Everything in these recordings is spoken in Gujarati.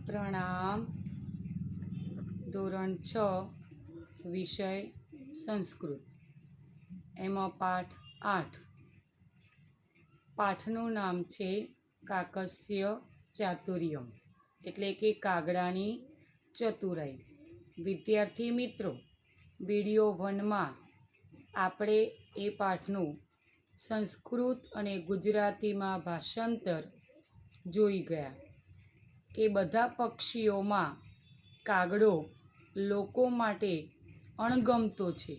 प्रणाम। धोरण 6 विषय संस्कृत एमां पाठ 8। पाठનું નામ છે કાકસ્ય ચાતુર્યમ એટલે કે કાગડાની ચતુરાઈ। વિદ્યાર્થી મિત્રો, વિડિયો 1માં આપણે એ પાઠનું સંસ્કૃત અને ગુજરાતીમાં ભાષાંતર જોઈ ગયા કે બધા પક્ષીઓમાં કાગડો લોકો માટે અણગમતો છે,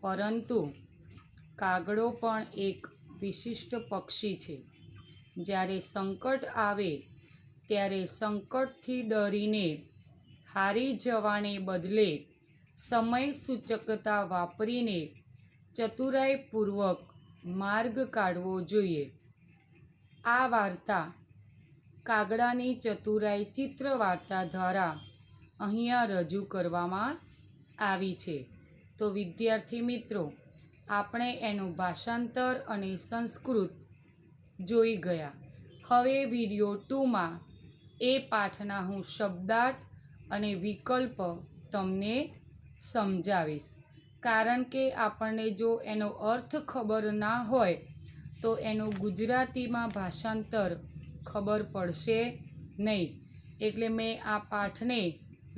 પરંતુ કાગડો પણ એક વિશિષ્ટ પક્ષી છે। જ્યારે સંકટ આવે ત્યારે સંકટથી ડરીને હારી જવાને બદલે સમય સૂચકતા વાપરીને ચતુરાઈપૂર્વક માર્ગ કાઢવો જોઈએ। આ વાર્તા કાગડાની ચતુરાઈ ચિત્ર વાર્તા દ્વારા અહીંયા રજૂ કરવામાં આવી છે। તો વિદ્યાર્થી મિત્રો, આપણે એનું ભાષાંતર અને સંસ્કૃત જોઈ ગયા। હવે વિડિયો 2માં એ પાઠના હું શબ્દાર્થ અને વિકલ્પ તમને સમજાવીશ, કારણ કે આપણને જો એનો અર્થ ખબર ના હોય તો એનું ગુજરાતીમાં ભાષાંતર ખબર પડશે નહીં। એટલે મેં આ પાઠને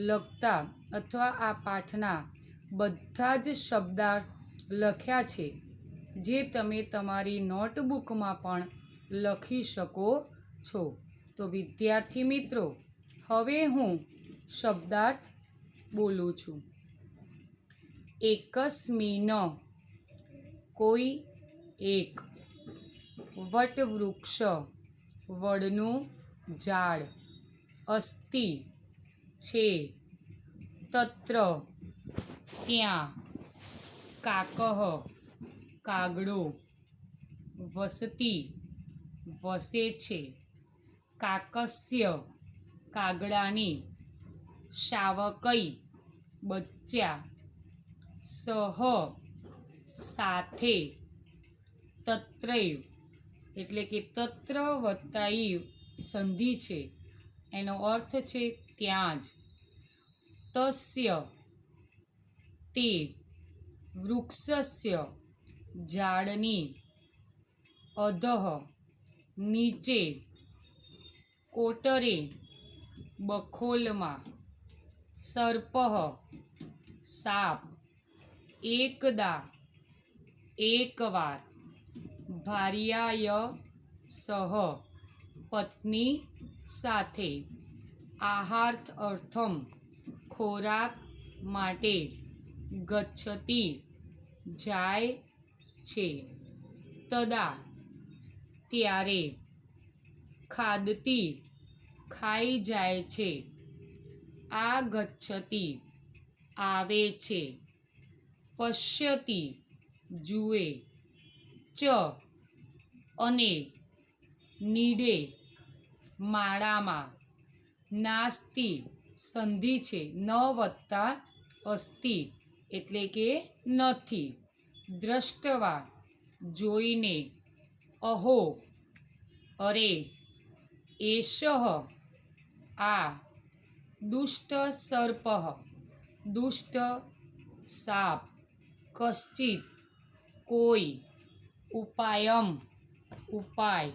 લગતા અથવા આ પાઠના બધા જ શબ્દાર્થ લખ્યા છે, જે તમે તમારી નોટબુકમાં પણ લખી શકો છો। તો વિદ્યાર્થી મિત્રો, હવે હું શબ્દાર્થ બોલું છું। એકસ્મિન કોઈ એક, વટવૃક્ષ વડનું ઝાડ, અસ્તિ છે, તત્ર ત્યાં, કાકઃ કાગડો, વસતિ વસે છે, કાકસ્ય કાગડાની, શાવકૈ બચ્ચા, સહ સાથે, તત્રૈવ એટલે કે તત્ર વત્તાઈવ સંધિ છે, એનો અર્થ છે ત્યાં જ, તસ્ય તે, વૃક્ષસ્ય ઝાડની, અધઃ નીચે, કોટરે બખોલમાં, સર્પઃ સાપ, એકદા એકવાર, ભાર્યાય સહ પત્ની સાથે, આહાર્થ અર્થમ ખોરાક માટે, ગચ્છતિ જાય છે, તદા ત્યારે, ખાદતી ખાઈ જાય છે, આગચ્છતિ આવે છે, પશ્યતિ જુએ, ચ અને, નીડે માળામાં, નાસ્તિ સંધિ છે, ન વત્તા અસ્તિ એટલે કે નથી, દ્રષ્ટવા જોઈને, અહો અરે, એષઃ આ, દુષ્ટ સર્પઃ દુષ્ટ સાપ, કશ્ચિત કોઈ, ઉપાયમ ઉપાય,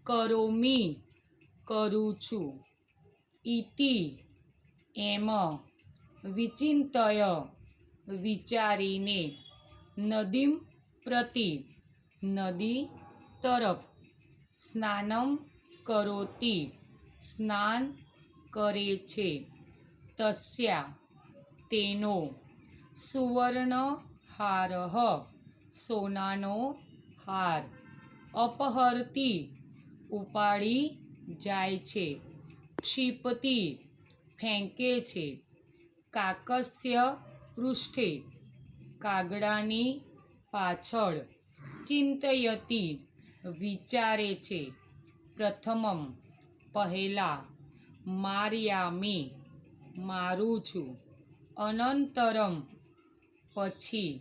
કરોમિ કરું છું, ઇતિ એમ, વિચિંતય વિચારીને, નદીમ પ્રતિ નદી તરફ, સ્નાનમ કરોતિ સ્નાન કરે છે, તસ્યા તેનો, સુવર્ણહારઃ સોનાનો હાર, અપહરતી ઉપાડી જાય છે, ક્ષિપતિ ફેંકે છે, કાકસ્ય પૃષ્ઠે કાગડાની પાછળ, ચિંતયતિ વિચારે છે, પ્રથમમ પહેલા, મારયામી મારું છું, અનંતરમ પછી,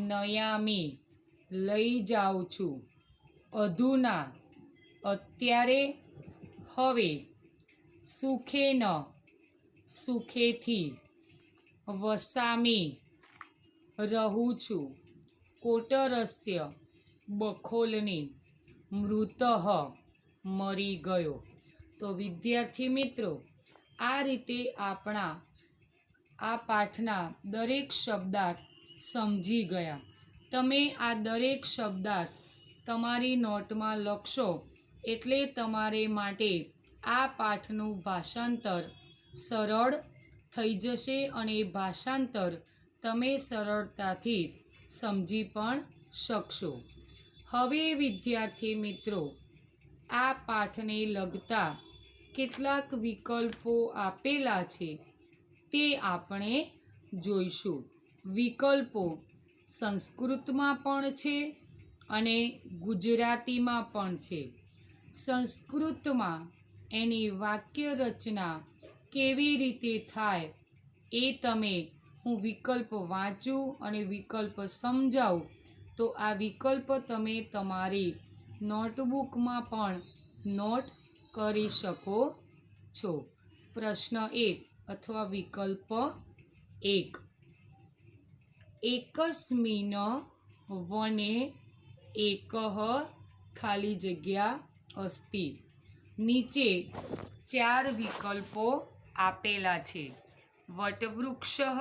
નયામી લઈ જાઉં છું, અધુના અત્યારે, હવે, સુખેન સુખેથી, વસામી રહું છું, કોટરસ્ય બખોલની, મૃતઃ મરી ગયો. તો વિદ્યાર્થી મિત્રો, આ રીતે આપણા આ પાઠના દરેક શબ્દાર્થ સમજી ગયા. તમે આ દરેક શબ્દાર્થ તમારી નોટમાં લખશો એટલે તમારે માટે આ પાઠનું ભાષાંતર સરળ થઈ જશે અને એ ભાષાંતર તમે સરળતાથી સમજી પણ શકશો. હવે વિદ્યાર્થી મિત્રો, આ પાઠને લગતા કેટલાક વિકલ્પો આપેલા છે તે આપણે જોઈશું. વિકલ્પો સંસ્કૃતમાં પણ છે અને ગુજરાતીમાં પણ છે. સંસ્કૃતમાં એની વાક્ય રચના કેવી રીતે થાય એ તમે હું વિકલ્પ વાંચું અને વિકલ્પ સમજાવું તો આ વિકલ્પ તમે તમારી નોટબુકમાં પણ નોટ કરી શકો છો. પ્રશ્ન 1 અથવા વિકલ્પ 1. એકસ્મિન વને એકઃ ખાલી જગ્યા અસ્તિ. નીચે 4 વિકલ્પો આપેલા છે. વટવૃક્ષઃ,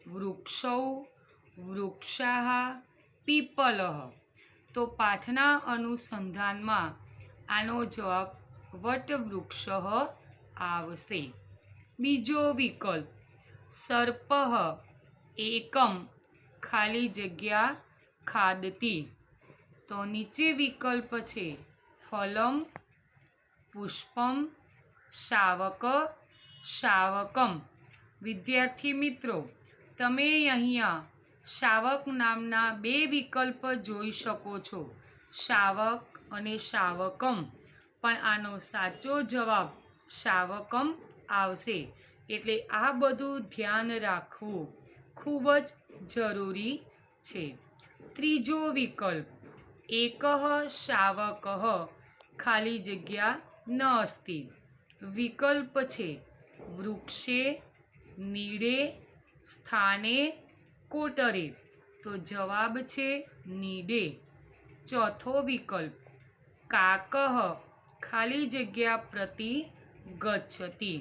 વૃક્ષૌ, વૃક્ષાઃ, પીપલઃ. તો પાઠના અનુસંધાનમાં આનો જવાબ વટવૃક્ષ આવશે. બીજો વિકલ્પ સર્પઃ એકમ ખાલી જગ્યા ખાદતી. તો નીચે વિકલ્પ છે ફલમ, પુષ્પમ, શાવક, શાવકમ. વિદ્યાર્થી મિત્રો, તમે અહીંયા શાવક નામના 2 વિકલ્પ જોઈ શકો છો, શાવક અને શાવકમ. પણ આનો સાચો જવાબ શાવકમ આવશે. એટલે આ બધું ધ્યાન રાખવું ખૂબ જ જરૂરી છે. ત્રીજો વિકલ્પ એકઃ શાવકઃ ખાલી જગ્યા ન અસ્તિ. વિકલ્પ છે વૃક્ષે, નીડે, સ્થાને, કોટરે. તો જવાબ છે નીડે. ચોથો વિકલ્પ કાકઃ ખાલી જગ્યા પ્રતિ ગચ્છતિ.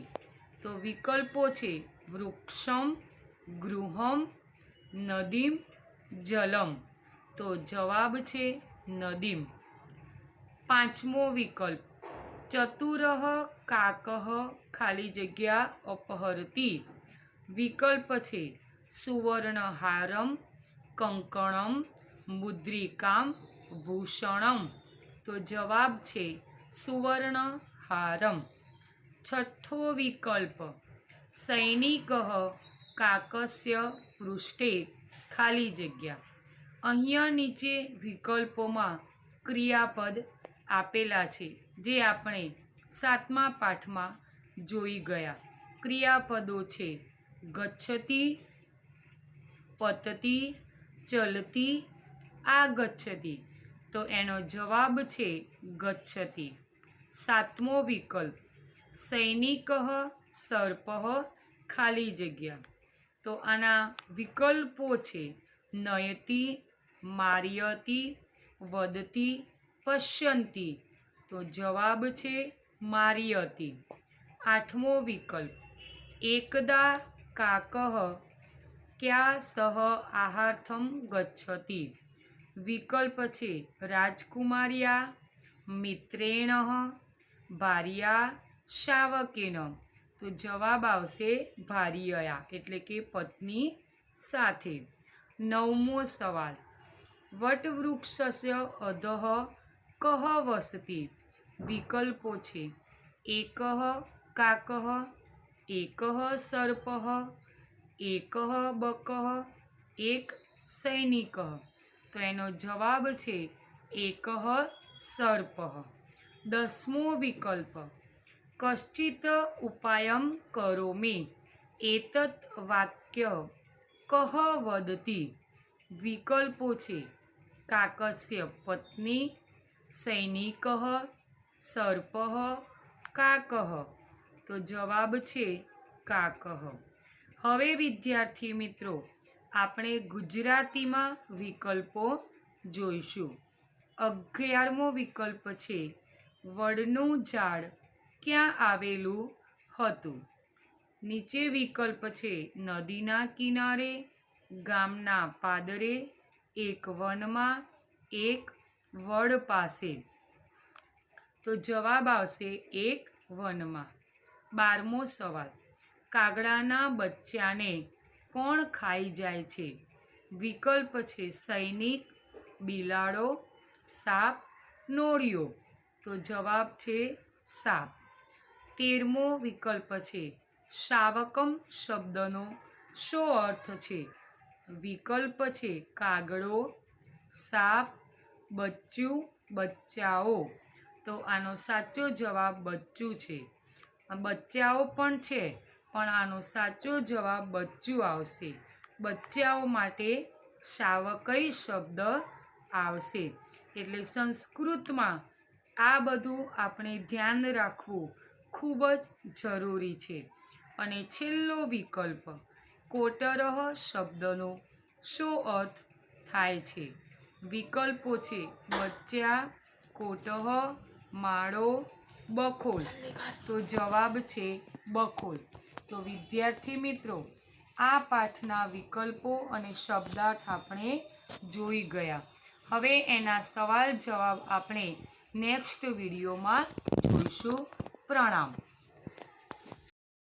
તો વિકલ્પો છે વૃક્ષમ, ગૃહમ, નદીમ, જલમ. તો જવાબ છે નદીમ. પાંચમો વિકલ્પ ચતુરઃ કાકઃ ખાલી જગ્યા અપહરતી. વિકલ્પ છે સુવર્ણહારમ, કંકણમ, મુદ્રિકામ, ભૂષણમ. તો જવાબ છે સુવર્ણહારમ. છઠ્ઠો વિકલ્પ સૈનિકઃ કાકસ્ય પૃષ્ઠે ખાલી જગ્યા. અહીંયા નીચે વિકલ્પોમાં ક્રિયાપદ આપેલા છે જે આપણે 7મા પાઠમાં જોઈ ગયા. ક્રિયાપદો છે ગચ્છતિ, પતતિ, ચલતિ, આગચ્છતિ. તો એનો જવાબ છે ગચ્છતિ. 7મો વિકલ્પ સૈનિકઃ સર્પઃ ખાલી જગ્યા. તો આના વિકલ્પો છે નયતિ, માર્યતિ, વદતિ, પશ્યન્તિ. તો જવાબ છે માર્યતિ. 8મો વિકલ્પ એકદા કાકઃ ક્યા સહ આહાર્થમ ગચ્છતિ. વિકલ્પ છે રાજકુમાર્યા, મિત્રેણ, ભાર્યા, શાવકેન. તો જવાબ આવશે ભાર્યયા એટલે કે પત્ની સાથે. 9મો સવાલ વટવૃક્ષસ્ય અધઃ કઃ વસતિ. વિકલ્પો છે એકઃ કાકઃ, એકઃ સર્પઃ, એકઃ બકઃ, એક સૈનિકઃ. તો એનો જવાબ છે એકઃ સર્પઃ. 10મો વિકલ્પ કશ્ચિત ઉપાયમ કરોમિ. એતત વાક્ય કઃ વદતિ. વિકલ્પો છે કાકસ્ય પત્ની, સૈનિકઃ, સર્પઃ, કાકઃ. તો જવાબ છે કાકહ. હવે વિદ્યાર્થી મિત્રો આપણે ગુજરાતીમાં વિકલ્પો જોઈશું. 11મો વિકલ્પ છે વડનું ઝાડ ક્યાં આવેલું હતું? નીચે વિકલ્પ છે નદીના કિનારે, ગામના પાદરે, એક વનમાં, એક વડ પાસે. તો જવાબ આવશે એક વનમાં. 12મો સવાલ કાગડાના બચ્ચાને કોણ ખાઈ જાય છે? વિકલ્પ છે સૈનિક, બિલાડો, સાપ, નોળિયો. તો જવાબ છે સાપ. 13મો વિકલ્પ છે શાવકમ શબ્દનો શો અર્થ છે? વિકલ્પ છે કાગડો, સાપ, બચ્ચું, બચ્ચાઓ. તો આનો સાચો જવાબ બચ્ચું છે. બચ્ચાઓ પણ છે પણ આનો સાચો જવાબ બચ્ચું આવશે. બચ્ચાઓ માટે શાવકઈ શબ્દ આવશે. એટલે સંસ્કૃતમાં આ બધું આપણે ધ્યાન રાખવું ખૂબ જ જરૂરી છે. અને છેલ્લો વિકલ્પ કોટરહ શબ્દનો શો અર્થ થાય છે? વિકલ્પો છે બચ્ચા, કોટહ, માળો, બખોલ. તો જવાબ છે બખોલ. તો વિદ્યાર્થી મિત્રો આ પાઠના વિકલ્પો અને શબ્દાર્થ આપણે જોઈ ગયા. હવે એના સવાલ જવાબ આપણે નેક્સ્ટ વિડીયોમાં જોઈશું. પ્રણામ.